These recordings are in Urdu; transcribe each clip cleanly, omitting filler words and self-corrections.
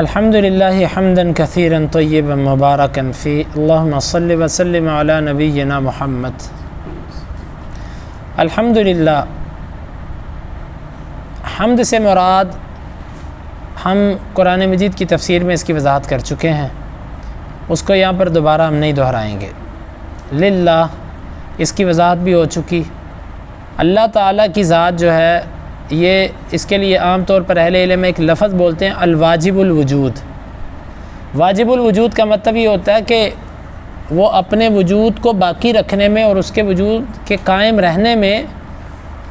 الحمدللہ حمدا کثیرا طیبا مبارکا فی اللہم صلی وسلم علی نبینا محمد۔ الحمدللہ، حمد سے مراد ہم قرآن مجید کی تفسیر میں اس کی وضاحت کر چکے ہیں، اس کو یہاں پر دوبارہ ہم نہیں دہرائیں گے۔ للہ اس کی وضاحت بھی ہو چکی۔ اللہ تعالیٰ کی ذات جو ہے یہ اس کے لیے عام طور پر اہل علم ایک لفظ بولتے ہیں الواجب الوجود۔ واجب الوجود کا مطلب یہ ہوتا ہے کہ وہ اپنے وجود کو باقی رکھنے میں اور اس کے وجود کے قائم رہنے میں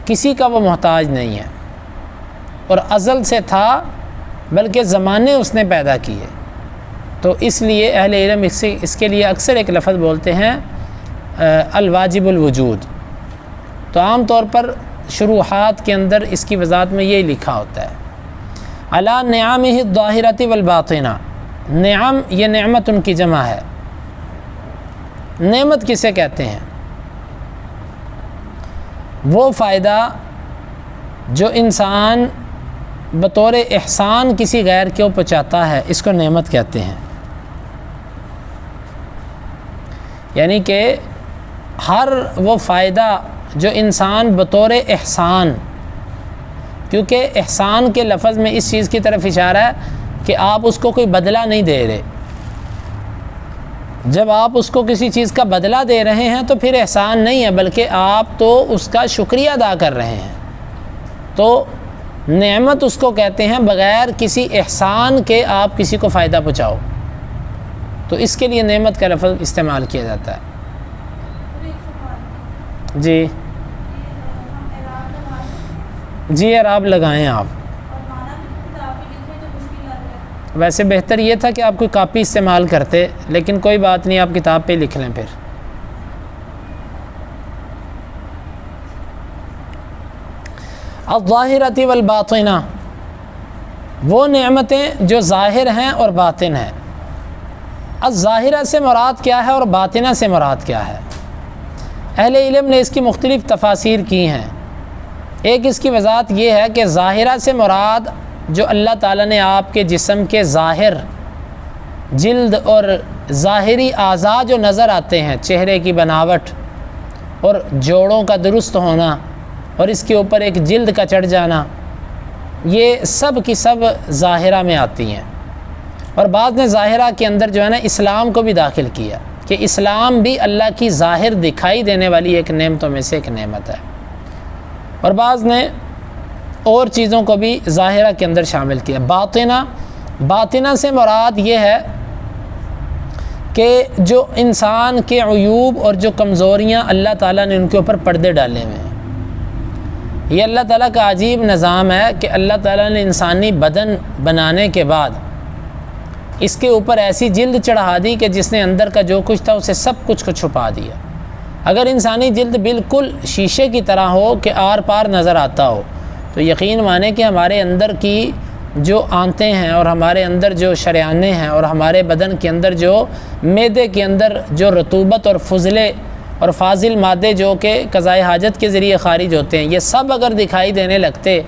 کسی کا وہ محتاج نہیں ہے، اور ازل سے تھا بلکہ زمانے اس نے پیدا کیے، تو اس لیے اہل علم اس کے لیے اکثر ایک لفظ بولتے ہیں الواجب الوجود۔ تو عام طور پر شروحات کے اندر اس کی وضاحت میں یہی لکھا ہوتا ہے علی نعمہ الظاہرۃ والباطنہ۔ نعم یہ نعمت ان کی جمع ہے۔ نعمت کسے کہتے ہیں؟ وہ فائدہ جو انسان بطور احسان کسی غیر کو پہنچاتا ہے، اس کو نعمت کہتے ہیں۔ یعنی کہ ہر وہ فائدہ جو انسان بطور احسان، کیونکہ احسان کے لفظ میں اس چیز کی طرف اشارہ ہے کہ آپ اس کو کوئی بدلہ نہیں دے رہے۔ جب آپ اس کو کسی چیز کا بدلہ دے رہے ہیں تو پھر احسان نہیں ہے، بلکہ آپ تو اس کا شکریہ ادا کر رہے ہیں۔ تو نعمت اس کو کہتے ہیں بغیر کسی احسان کے آپ کسی کو فائدہ پہنچاؤ، تو اس کے لیے نعمت کا لفظ استعمال کیا جاتا ہے۔ جی اعراب لگائیں آپ۔ ویسے بہتر یہ تھا کہ آپ کوئی کاپی استعمال کرتے، لیکن کوئی بات نہیں، آپ کتاب پہ لکھ لیں۔ پھر الظاہرۃ والباطنہ، وہ نعمتیں جو ظاہر ہیں اور باطن ہیں۔ الظاہرہ سے مراد کیا ہے اور باطنہ سے مراد کیا ہے؟ اہل علم نے اس کی مختلف تفاسیر کی ہیں۔ ایک اس کی وضاحت یہ ہے کہ ظاہرہ سے مراد جو اللہ تعالیٰ نے آپ کے جسم کے ظاہر جلد اور ظاہری اعضاء جو نظر آتے ہیں، چہرے کی بناوٹ اور جوڑوں کا درست ہونا اور اس کے اوپر ایک جلد کا چڑھ جانا، یہ سب کی سب ظاہرہ میں آتی ہیں۔ اور بعض نے ظاہرہ کے اندر جو ہے نا اسلام کو بھی داخل کیا کہ اسلام بھی اللہ کی ظاہر دکھائی دینے والی ایک نعمتوں میں سے ایک نعمت ہے، اور بعض نے اور چیزوں کو بھی ظاہرہ کے اندر شامل کیا۔ باطنہ سے مراد یہ ہے کہ جو انسان کے عیوب اور جو کمزوریاں اللہ تعالیٰ نے ان کے اوپر پردے ڈالے ہوئے ہیں۔ یہ اللہ تعالیٰ کا عجیب نظام ہے کہ اللہ تعالیٰ نے انسانی بدن بنانے کے بعد اس کے اوپر ایسی جلد چڑھا دی کہ جس نے اندر کا جو کچھ تھا اسے سب کچھ کو چھپا دیا۔ اگر انسانی جلد بالکل شیشے کی طرح ہو کہ آر پار نظر آتا ہو، تو یقین مانیں کہ ہمارے اندر کی جو آنتیں ہیں اور ہمارے اندر جو شریانے ہیں اور ہمارے بدن کے اندر جو معدے کے اندر جو رطوبت اور فضلے اور فاضل مادے جو کہ قضائے حاجت کے ذریعے خارج ہوتے ہیں، یہ سب اگر دکھائی دینے لگتے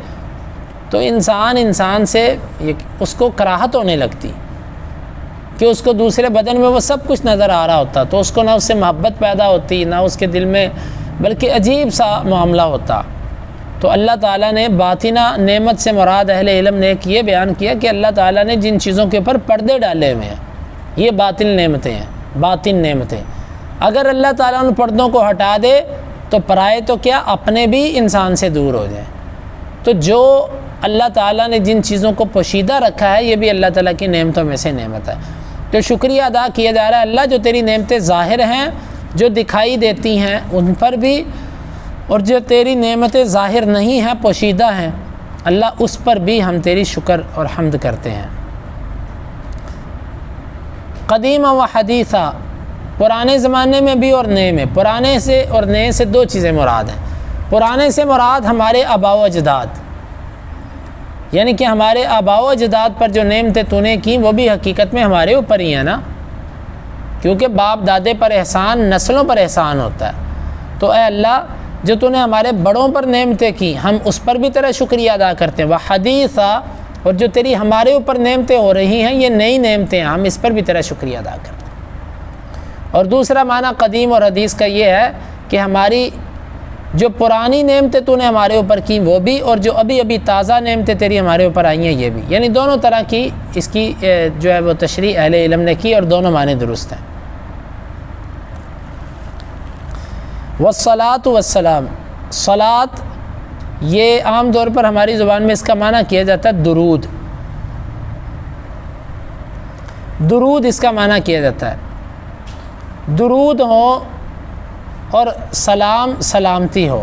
تو انسان سے اس کو کراہت ہونے لگتی کہ اس کو دوسرے بدن میں وہ سب کچھ نظر آ رہا ہوتا، تو اس کو نہ اس سے محبت پیدا ہوتی، نہ اس کے دل میں، بلکہ عجیب سا معاملہ ہوتا۔ تو اللہ تعالیٰ نے باطنہ نعمت سے مراد اہل علم نے ایک یہ بیان کیا کہ اللہ تعالیٰ نے جن چیزوں کے اوپر پردے ڈالے ہوئے ہیں یہ باطن نعمتیں ہیں۔ باطن نعمتیں اگر اللہ تعالیٰ ان پردوں کو ہٹا دے تو پرائے تو کیا اپنے بھی انسان سے دور ہو جائیں۔ تو جو اللہ تعالیٰ نے جن چیزوں کو پوشیدہ رکھا ہے یہ بھی اللہ تعالیٰ کی نعمتوں میں سے نعمت ہے۔ تو شکریہ ادا کیا جا رہا ہے اللہ جو تیری نعمتیں ظاہر ہیں جو دکھائی دیتی ہیں ان پر بھی، اور جو تیری نعمتیں ظاہر نہیں ہیں پوشیدہ ہیں اللہ اس پر بھی ہم تیری شکر اور حمد کرتے ہیں۔ قدیم و حدیثہ، پرانے زمانے میں بھی اور نئے میں۔ پرانے سے اور نئے سے دو چیزیں مراد ہیں۔ پرانے سے مراد ہمارے آباء و اجداد، یعنی کہ ہمارے آباء و اجداد پر جو نعمتیں تو نے کی وہ بھی حقیقت میں ہمارے اوپر ہی ہیں نا، کیونکہ باپ دادے پر احسان نسلوں پر احسان ہوتا ہے۔ تو اے اللہ جو تو نے ہمارے بڑوں پر نعمتیں کی ہم اس پر بھی تیرا شکریہ ادا کرتے ہیں۔ وہ حدیثہ اور جو تیری ہمارے اوپر نعمتیں ہو رہی ہیں یہ نئی نعمتیں ہیں، ہم اس پر بھی تیرا شکریہ ادا کرتے ہیں۔ اور دوسرا معنی قدیم اور حدیث کا یہ ہے کہ ہماری جو پرانی نعمتیں تو نے ہمارے اوپر کی وہ بھی، اور جو ابھی ابھی تازہ نعمتیں تیری ہمارے اوپر آئی ہیں یہ بھی، یعنی دونوں طرح کی اس کی جو ہے وہ تشریح اہل علم نے کی، اور دونوں معنی درست ہیں۔ والصلاۃ والسلام، صلاۃ یہ عام طور پر ہماری زبان میں اس کا معنی کیا جاتا ہے درود، درود اس کا معنی کیا جاتا ہے، درود ہو اور سلام سلامتی ہو۔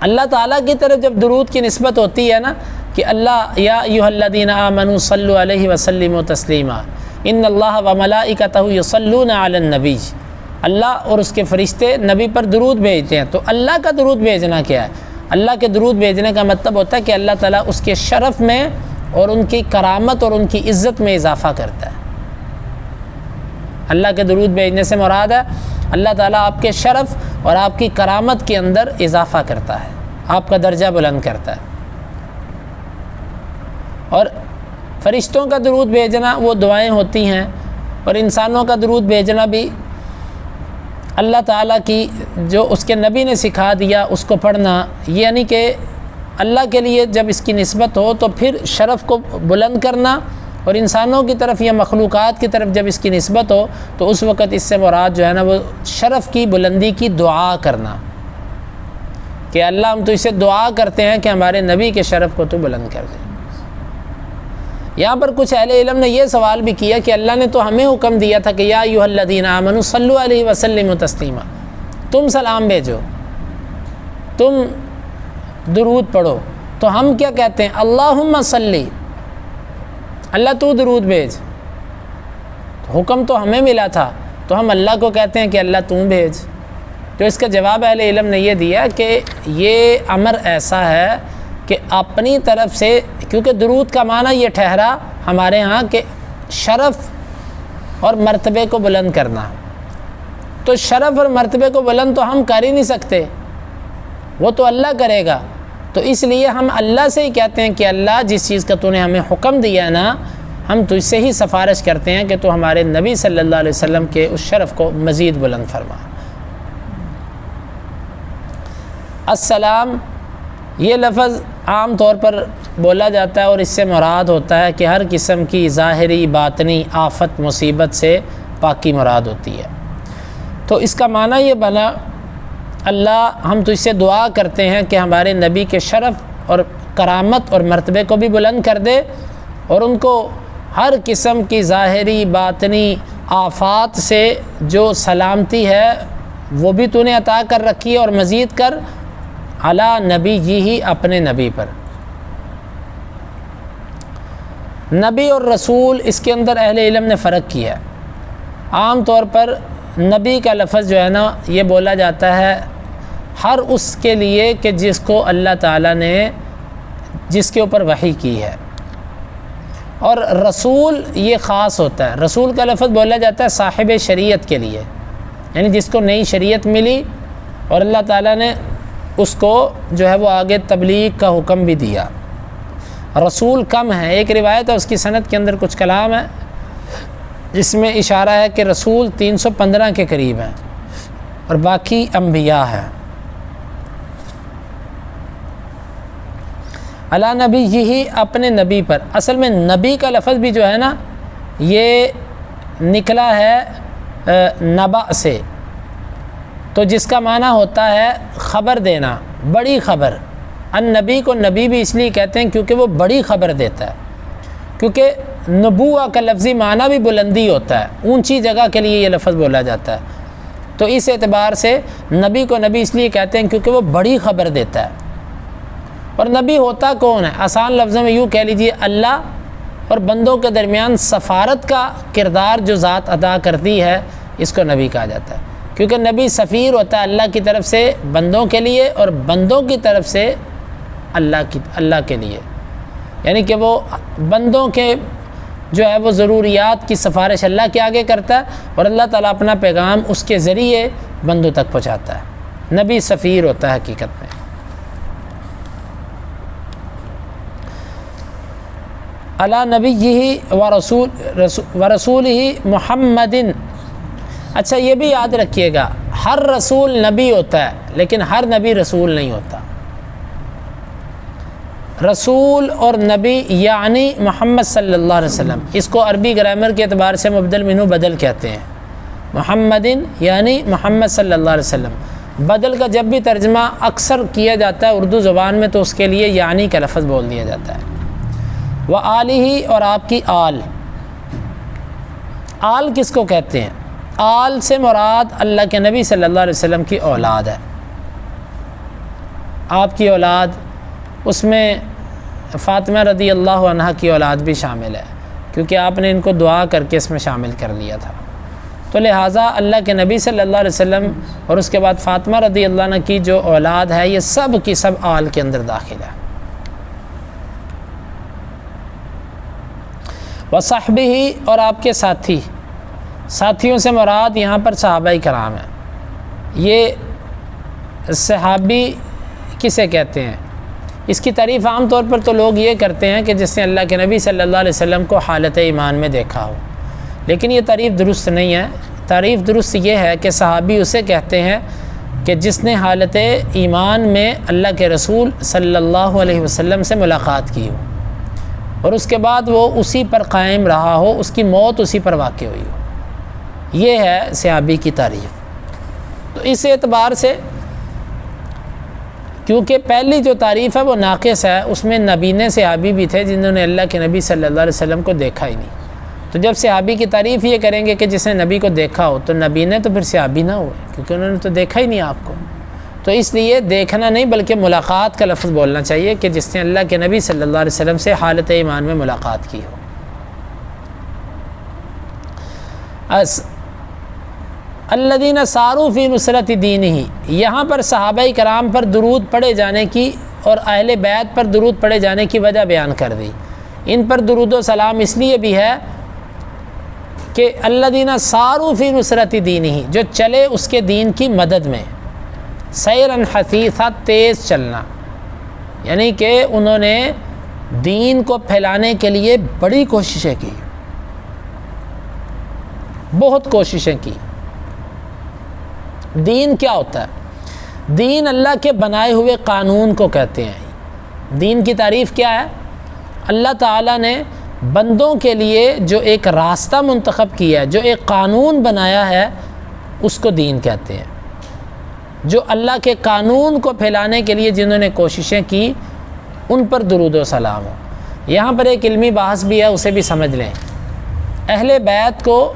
اللہ تعالیٰ کی طرف جب درود کی نسبت ہوتی ہے نا کہ اللہ یا ایھا الذین آمنوا صلوا علیہ وسلموا تسلیما ان اللہ وملائکتہ یصلون علی النبی، اللہ اور اس کے فرشتے نبی پر درود بھیجتے ہیں۔ تو اللہ کا درود بھیجنا کیا ہے؟ اللہ کے درود بھیجنے کا مطلب ہوتا ہے کہ اللہ تعالیٰ اس کے شرف میں اور ان کی کرامت اور ان کی عزت میں اضافہ کرتا ہے۔ اللہ کے درود بھیجنے سے مراد ہے اللہ تعالیٰ آپ کے شرف اور آپ کی کرامت کے اندر اضافہ کرتا ہے، آپ کا درجہ بلند کرتا ہے۔ اور فرشتوں کا درود بھیجنا وہ دعائیں ہوتی ہیں، اور انسانوں کا درود بھیجنا بھی اللہ تعالیٰ کی جو اس کے نبی نے سکھا دیا اس کو پڑھنا، یعنی کہ اللہ کے لیے جب اس کی نسبت ہو تو پھر شرف کو بلند کرنا، اور انسانوں کی طرف یا مخلوقات کی طرف جب اس کی نسبت ہو تو اس وقت اس سے مراد جو ہے نا وہ شرف کی بلندی کی دعا کرنا، کہ اللہ ہم تو اسے دعا کرتے ہیں کہ ہمارے نبی کے شرف کو تو بلند کر دے۔ یہاں پر کچھ اہل علم نے یہ سوال بھی کیا کہ اللہ نے تو ہمیں حکم دیا تھا کہ یا ایھا الذین آمنوا صلوا علیہ وسلموا تسلیما، تم سلام بھیجو، تم درود پڑھو، تو ہم کیا کہتے ہیں؟ اللہم صلی، اللہ تو درود بھیج، حکم تو ہمیں ملا تھا تو ہم اللہ کو کہتے ہیں کہ اللہ تم بھیج۔ تو اس کا جواب اہل علم نے یہ دیا کہ یہ امر ایسا ہے کہ اپنی طرف سے، کیونکہ درود کا معنی یہ ٹھہرا ہمارے ہاں کہ شرف اور مرتبے کو بلند کرنا، تو شرف اور مرتبے کو بلند تو ہم کر ہی نہیں سکتے، وہ تو اللہ کرے گا، تو اس لیے ہم اللہ سے ہی کہتے ہیں کہ اللہ جس چیز کا تو نے ہمیں حکم دیا نا، ہم تجھ سے ہی سفارش کرتے ہیں کہ تو ہمارے نبی صلی اللہ علیہ وسلم کے اس شرف کو مزید بلند فرما۔ السلام یہ لفظ عام طور پر بولا جاتا ہے، اور اس سے مراد ہوتا ہے کہ ہر قسم کی ظاہری باطنی آفت مصیبت سے پاکی مراد ہوتی ہے۔ تو اس کا معنی یہ بنا اللہ ہم تجھ سے دعا کرتے ہیں کہ ہمارے نبی کے شرف اور کرامت اور مرتبے کو بھی بلند کر دے، اور ان کو ہر قسم کی ظاہری باطنی آفات سے جو سلامتی ہے وہ بھی تو نے عطا کر رکھی ہے، اور مزید کر علی نبی ہی اپنے نبی پر۔ نبی اور رسول اس کے اندر اہل علم نے فرق کیا ہے۔ عام طور پر نبی کا لفظ جو ہے نا یہ بولا جاتا ہے ہر اس کے لیے کہ جس کو اللہ تعالیٰ نے جس کے اوپر وحی کی ہے، اور رسول یہ خاص ہوتا ہے۔ رسول کا لفظ بولا جاتا ہے صاحب شریعت کے لیے، یعنی جس کو نئی شریعت ملی اور اللہ تعالیٰ نے اس کو جو ہے وہ آگے تبلیغ کا حکم بھی دیا۔ رسول کم ہے، ایک روایت ہے اس کی سند کے اندر کچھ کلام ہے جس میں اشارہ ہے کہ رسول 315 کے قریب ہیں اور باقی انبیاء ہیں۔ علی نبی یہی اپنے نبی پر، اصل میں نبی کا لفظ بھی جو ہے نا یہ نکلا ہے نبا سے، تو جس کا معنی ہوتا ہے خبر دینا، بڑی خبر۔ النبی کو نبی بھی اس لیے کہتے ہیں کیونکہ وہ بڑی خبر دیتا ہے، کیونکہ نبوہ کا لفظی معنی بھی بلندی ہوتا ہے، اونچی جگہ کے لیے یہ لفظ بولا جاتا ہے، تو اس اعتبار سے نبی کو نبی اس لیے کہتے ہیں کیونکہ وہ بڑی خبر دیتا ہے۔ اور نبی ہوتا کون ہے؟ آسان لفظوں میں یوں کہہ لیجئے اللہ اور بندوں کے درمیان سفارت کا کردار جو ذات ادا کرتی ہے اس کو نبی کہا جاتا ہے، کیونکہ نبی سفیر ہوتا ہے اللہ کی طرف سے بندوں کے لیے اور بندوں کی طرف سے اللہ کے لیے، یعنی کہ وہ بندوں کے جو ہے وہ ضروریات کی سفارش اللہ کے آگے کرتا ہے اور اللہ تعالیٰ اپنا پیغام اس کے ذریعے بندوں تک پہنچاتا ہے۔ نبی سفیر ہوتا ہے حقیقت میں۔ علی نبیہ و رسولہ محمد. اچھا یہ بھی یاد رکھیے گا، ہر رسول نبی ہوتا ہے لیکن ہر نبی رسول نہیں ہوتا. رسول اور نبی یعنی محمد صلی اللہ علیہ وسلم، اس کو عربی گرامر کے اعتبار سے مبدل منہ بدل کہتے ہیں. محمدن یعنی محمد صلی اللہ علیہ وسلم. بدل کا جب بھی ترجمہ اکثر کیا جاتا ہے اردو زبان میں تو اس کے لیے یعنی کا لفظ بول دیا جاتا ہے. و آلہ، اور آپ کی آل. آل کس کو کہتے ہیں؟ آل سے مراد اللہ کے نبی صلی اللہ علیہ وسلم کی اولاد ہے. آپ کی اولاد، اس میں فاطمہ رضی اللہ عنہا کی اولاد بھی شامل ہے کیونکہ آپ نے ان کو دعا کر کے اس میں شامل کر لیا تھا. تو لہٰذا اللہ کے نبی صلی اللہ علیہ وسلم اور اس کے بعد فاطمہ رضی اللہ عنہ کی جو اولاد ہے یہ سب کی سب آل کے اندر داخل ہے. وصحبہ، اور آپ کے ساتھی. ساتھیوں سے مراد یہاں پر صحابہ کرام ہیں. یہ صحابی کسے کہتے ہیں؟ اس کی تعریف عام طور پر تو لوگ یہ کرتے ہیں کہ جس نے اللہ کے نبی صلی اللہ علیہ وسلم کو حالت ایمان میں دیکھا ہو، لیکن یہ تعریف درست نہیں ہے. تعریف درست یہ ہے کہ صحابی اسے کہتے ہیں کہ جس نے حالت ایمان میں اللہ کے رسول صلی اللہ علیہ وسلم سے ملاقات کی ہو اور اس کے بعد وہ اسی پر قائم رہا ہو، اس کی موت اسی پر واقع ہوئی ہو. یہ ہے صحابی کی تعریف. تو اس اعتبار سے کیونکہ پہلی جو تعریف ہے وہ ناقص ہے، اس میں نبینے صحابی بھی تھے جنہوں نے اللہ کے نبی صلی اللہ علیہ وسلم کو دیکھا ہی نہیں. تو جب صحابی کی تعریف یہ کریں گے کہ جس نے نبی کو دیکھا ہو تو نبی نے تو پھر صحابی نہ ہوئے کیونکہ انہوں نے تو دیکھا ہی نہیں آپ کو. تو اس لیے دیکھنا نہیں بلکہ ملاقات کا لفظ بولنا چاہیے کہ جس نے اللہ کے نبی صلی اللہ علیہ وسلم سے حالت ایمان میں ملاقات کی ہو. الذین ساروا فی نصرت دینہ، یہاں پر صحابہ کرام پر درود پڑھے جانے کی اور اہل بیت پر درود پڑھے جانے کی وجہ بیان کر دی. ان پر درود و سلام اس لیے بھی ہے کہ الذین ساروا فی نصرت دینہ، جو چلے اس کے دین کی مدد میں. سیرا حثیثا، تیز چلنا، یعنی کہ انہوں نے دین کو پھیلانے کے لیے بڑی کوششیں کی، بہت کوششیں کی. دین کیا ہوتا ہے؟ دین اللہ کے بنائے ہوئے قانون کو کہتے ہیں. دین کی تعریف کیا ہے؟ اللہ تعالیٰ نے بندوں کے لیے جو ایک راستہ منتخب کیا ہے، جو ایک قانون بنایا ہے، اس کو دین کہتے ہیں. جو اللہ کے قانون کو پھیلانے کے لیے جنہوں نے کوششیں کی ان پر درود و سلام ہو. یہاں پر ایک علمی بحث بھی ہے، اسے بھی سمجھ لیں. اہل بیت کو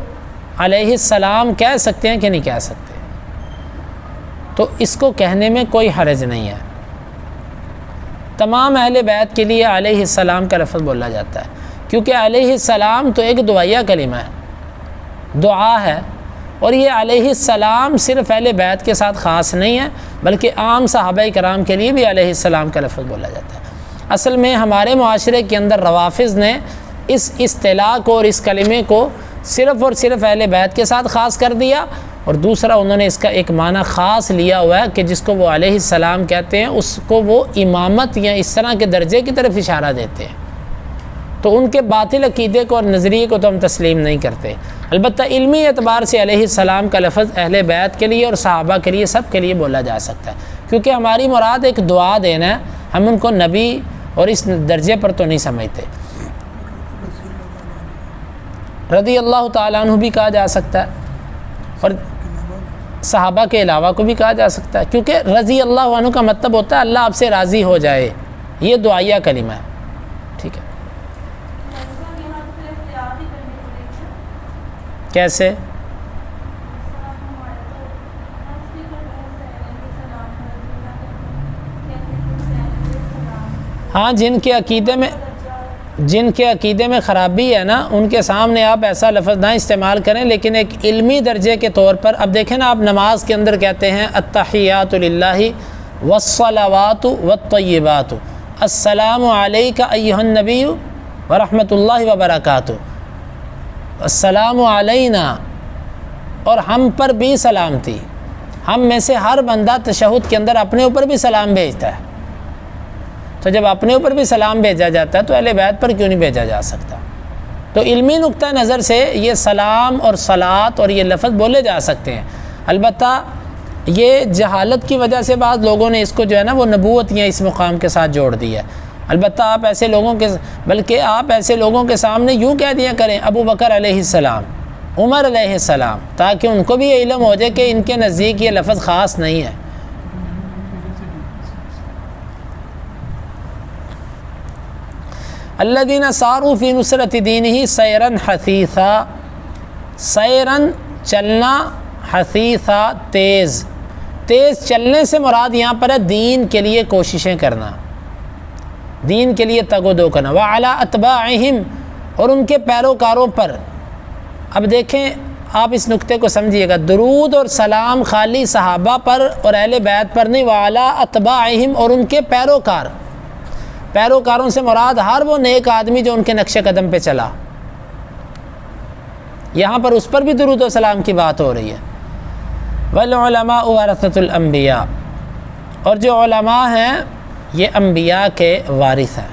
علیہ السلام کہہ سکتے ہیں کہ نہیں کہہ سکتے؟ تو اس کو کہنے میں کوئی حرج نہیں ہے. تمام اہل بیت کے لیے علیہ السلام کا لفظ بولا جاتا ہے کیونکہ علیہ السلام تو ایک دعائیہ کلمہ ہے، دعا ہے. اور یہ علیہ السلام صرف اہل بیت کے ساتھ خاص نہیں ہے بلکہ عام صحابہ کرام کے لیے بھی علیہ السلام کا لفظ بولا جاتا ہے. اصل میں ہمارے معاشرے کے اندر روافض نے اس اصطلاح کو اور اس کلمے کو صرف اور صرف اہل بیت کے ساتھ خاص کر دیا، اور دوسرا انہوں نے اس کا ایک معنی خاص لیا ہوا ہے کہ جس کو وہ علیہ السلام کہتے ہیں، اس کو وہ امامت یا اس طرح کے درجے کی طرف اشارہ دیتے ہیں. تو ان کے باطل عقیدے کو اور نظریے کو تو ہم تسلیم نہیں کرتے. البتہ علمی اعتبار سے علیہ السلام کا لفظ اہل بیت کے لیے اور صحابہ کے لیے سب کے لیے بولا جا سکتا ہے کیونکہ ہماری مراد ایک دعا دینا ہے. ہم ان کو نبی اور اس درجے پر تو نہیں سمجھتے. رضی اللہ تعالیٰ عنہ بھی کہا جا سکتا ہے اور صحابہ کے علاوہ کو بھی کہا جا سکتا ہے کیونکہ رضی اللہ عنہ کا مطلب ہوتا ہے اللہ آپ سے راضی ہو جائے. یہ دعائیہ کلمہ ہے. ٹھیک ہے، کیسے؟ ہاں، جن کے عقیدے میں خرابی ہے نا ان کے سامنے آپ ایسا لفظ نہ استعمال کریں، لیکن ایک علمی درجے کے طور پر اب دیکھیں نا، آپ نماز کے اندر کہتے ہیں التحیات للہ والصلوات والطیبات، السلام علیک ایھا النبی ورحمۃ اللہ وبرکاتہ، السلام علینا، اور ہم پر بھی سلامتی. ہم میں سے ہر بندہ تشہد کے اندر اپنے اوپر بھی سلام بھیجتا ہے. تو جب اپنے اوپر بھی سلام بھیجا جاتا ہے تو اہل بیت پر کیوں نہیں بھیجا جا سکتا؟ تو علمی نقطہ نظر سے یہ سلام اور صلاۃ اور یہ لفظ بولے جا سکتے ہیں، البتہ یہ جہالت کی وجہ سے بعض لوگوں نے اس کو جو ہے نا وہ نبوت یا اس مقام کے ساتھ جوڑ دیا ہے۔ البتہ آپ ایسے لوگوں کے بلکہ آپ ایسے لوگوں کے سامنے یوں کہہ دیا کریں ابو بکر علیہ السلام، عمر علیہ السلام، تاکہ ان کو بھی یہ علم ہو جائے کہ ان کے نزدیک یہ لفظ خاص نہیں ہے۔ الذین ساروا فی نصرت دینہ سیرا حثیثا، سیرن چلنا، حثیثا تیز، تیز چلنے سے مراد یہاں پر ہے دین کے لیے کوششیں کرنا، دین کے لیے تگ و دو کرنا، وعلی اتباعہم، اور ان کے پیروکاروں پر۔ اب دیکھیں آپ اس نقطے کو سمجھیے گا، درود اور سلام خالی صحابہ پر اور اہل بیت پر نہیں، وعلی اتباعہم، اور ان کے پیروکار، پیروکاروں سے مراد ہر وہ نیک آدمی جو ان کے نقش قدم پہ چلا، یہاں پر اس پر بھی درود و سلام کی بات ہو رہی ہے۔ والعلماء ورثۃ الانبیاء، اور جو علماء ہیں یہ انبیاء کے وارث ہیں۔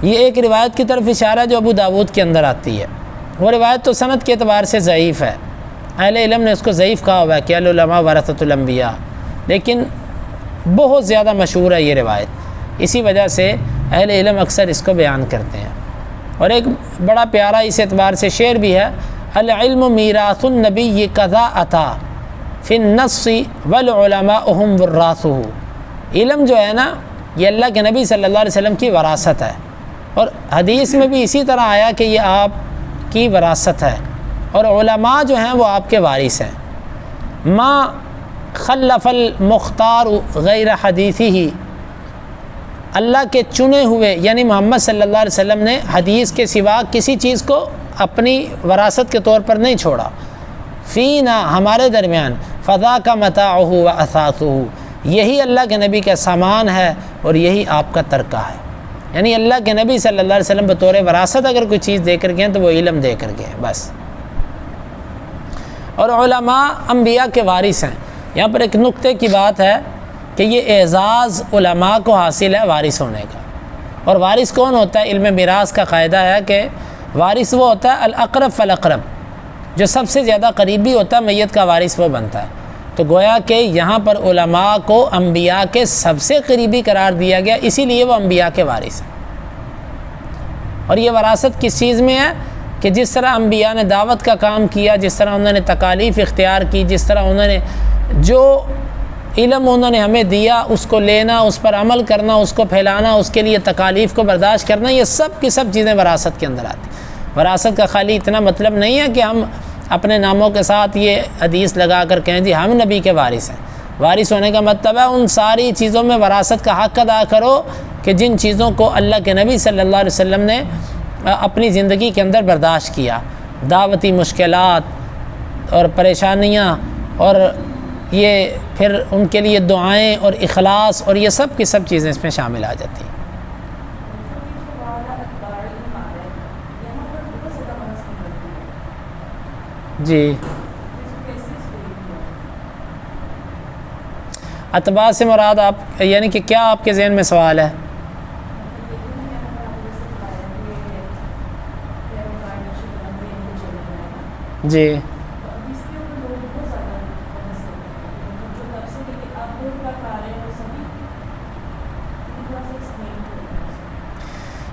یہ ایک روایت کی طرف اشارہ ہے جو ابو داود کے اندر آتی ہے، وہ روایت تو سند کے اعتبار سے ضعیف ہے، اہل علم نے اس کو ضعیف کہا ہوا ہے کہ العلماء ورثۃ الانبیاء، لیکن بہت زیادہ مشہور ہے یہ روایت، اسی وجہ سے اہل علم اکثر اس کو بیان کرتے ہیں۔ اور ایک بڑا پیارا اس اعتبار سے شعر بھی ہے، العلم میراث النبی کذا اتا فی النص والعلماء هم وراثه، علم جو ہے نا یہ اللہ کے نبی صلی اللہ علیہ وسلم کی وراثت ہے، اور حدیث میں بھی اسی طرح آیا کہ یہ آپ کی وراثت ہے، اور علماء جو ہیں وہ آپ کے وارث ہیں۔ ما خلف المختار غیر حدیثی ہی، اللہ کے چنے ہوئے یعنی محمد صلی اللہ علیہ وسلم نے حدیث کے سوا کسی چیز کو اپنی وراثت کے طور پر نہیں چھوڑا، فینا ہمارے درمیان، فضا کا متاعہ و اثاثہ، یہی اللہ کے نبی کا سامان ہے اور یہی آپ کا ترکہ ہے، یعنی اللہ کے نبی صلی اللہ علیہ وسلم بطور وراثت اگر کوئی چیز دے کر گئے تو وہ علم دے کر گئے بس۔ اور علماء انبیاء کے وارث ہیں، یہاں پر ایک نقطے کی بات ہے کہ یہ اعزاز علماء کو حاصل ہے وارث ہونے کا، اور وارث کون ہوتا ہے؟ علم میراث کا قاعدہ ہے کہ وارث وہ ہوتا ہے الاقرب فالاقرب، جو سب سے زیادہ قریبی ہوتا ہے میت کا وارث وہ بنتا ہے۔ تو گویا کہ یہاں پر علماء کو انبیاء کے سب سے قریبی قرار دیا گیا، اسی لیے وہ انبیاء کے وارث ہیں۔ اور یہ وراثت کس چیز میں ہے کہ جس طرح انبیاء نے دعوت کا کام کیا، جس طرح انہوں نے تکالیف اختیار کی، جس طرح انہوں نے جو علم انہوں نے ہمیں دیا اس کو لینا، اس پر عمل کرنا، اس کو پھیلانا، اس کے لیے تکالیف کو برداشت کرنا، یہ سب کی سب چیزیں وراثت کے اندر آتی ہیں۔ وراثت کا خالی اتنا مطلب نہیں ہے کہ ہم اپنے ناموں کے ساتھ یہ حدیث لگا کر کہیں جی ہم نبی کے وارث ہیں۔ وارث ہونے کا مطلب ہے ان ساری چیزوں میں وراثت کا حق ادا کرو کہ جن چیزوں کو اللہ کے نبی صلی اللہ علیہ وسلم نے اپنی زندگی کے اندر برداشت کیا، دعوتی مشکلات اور پریشانیاں، اور یہ پھر ان کے لیے دعائیں اور اخلاص، اور یہ سب کی سب چیزیں اس میں شامل آ جاتی ہیں۔ جی اتباع سے مراد آپ یعنی کہ کیا آپ کے ذہن میں سوال ہے؟ جی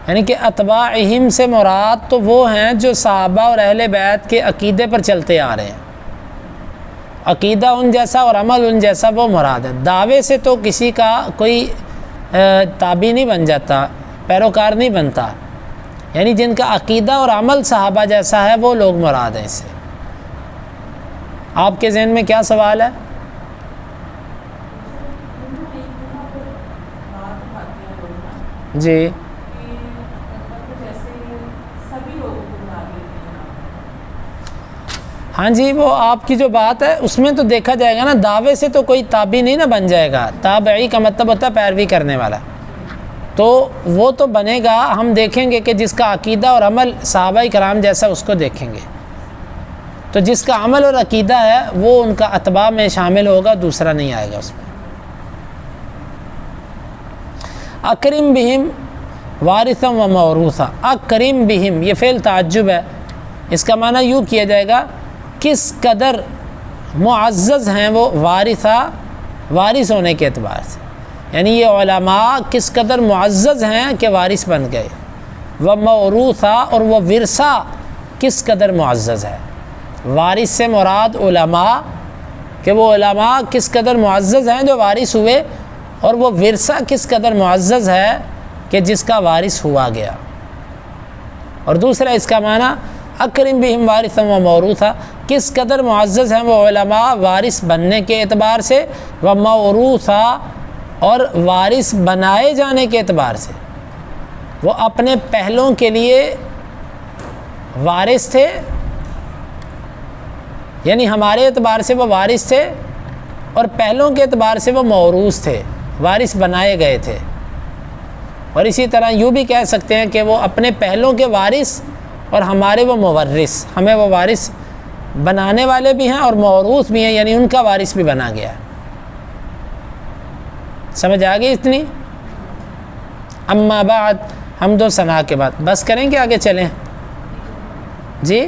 یعنی کہ اتباعہم سے مراد تو وہ ہیں جو صحابہ اور اہل بیت کے عقیدے پر چلتے آ رہے ہیں، عقیدہ ان جیسا اور عمل ان جیسا وہ مراد ہے۔ دعوے سے تو کسی کا کوئی تابع نہیں بن جاتا، پیروکار نہیں بنتا، یعنی جن کا عقیدہ اور عمل صحابہ جیسا ہے وہ لوگ مراد ہیں اس سے۔ آپ کے ذہن میں کیا سوال ہے؟ جی ہاں جی، وہ آپ کی جو بات ہے اس میں تو دیکھا جائے گا نا، دعوے سے تو کوئی تابع نہیں نا بن جائے گا، تابعی کا مطلب ہوتا ہے پیروی کرنے والا، تو وہ تو بنے گا، ہم دیکھیں گے کہ جس کا عقیدہ اور عمل صحابہ کرام جیسا اس کو دیکھیں گے، تو جس کا عمل اور عقیدہ ہے وہ ان کا اتباع میں شامل ہوگا، دوسرا نہیں آئے گا اس میں۔ اکرم بہم وارثا و موروثا، اکرم بہم یہ فعل تعجب ہے، اس کا معنی یوں کیا جائے گا کس قدر معزز ہیں وہ وارثہ، وارث ہونے کے اعتبار سے، یعنی یہ علماء کس قدر معزز ہیں کہ وارث بن گئے، و موروثہ اور وہ ورثہ کس قدر معزز ہے۔ وارث سے مراد علماء کہ وہ علماء کس قدر معزز ہیں جو وارث ہوئے، اور وہ ورثہ کس قدر معزز ہے کہ جس کا وارث ہوا گیا۔ اور دوسرا اس کا معنی اکرم بہم وارثا و موروثا، کس قدر معزز ہیں وہ علماء وارث بننے کے اعتبار سے، و موروثا اور وارث بنائے جانے کے اعتبار سے، وہ اپنے پہلوں کے لیے وارث تھے، یعنی ہمارے اعتبار سے وہ وارث تھے، اور پہلوں کے اعتبار سے وہ موروث تھے، وارث بنائے گئے تھے۔ اور اسی طرح یوں بھی کہہ سکتے ہیں کہ وہ اپنے پہلوں کے وارث اور ہمارے وہ مورث، ہمیں وہ وارث بنانے والے بھی ہیں اور موروث بھی ہیں، یعنی ان کا وارث بھی بنا گیا ہے۔ سمجھ آ گئی اتنی؟ اما بعد حمد و ثنا کے بعد بس کریں کہ آگے چلیں؟ جی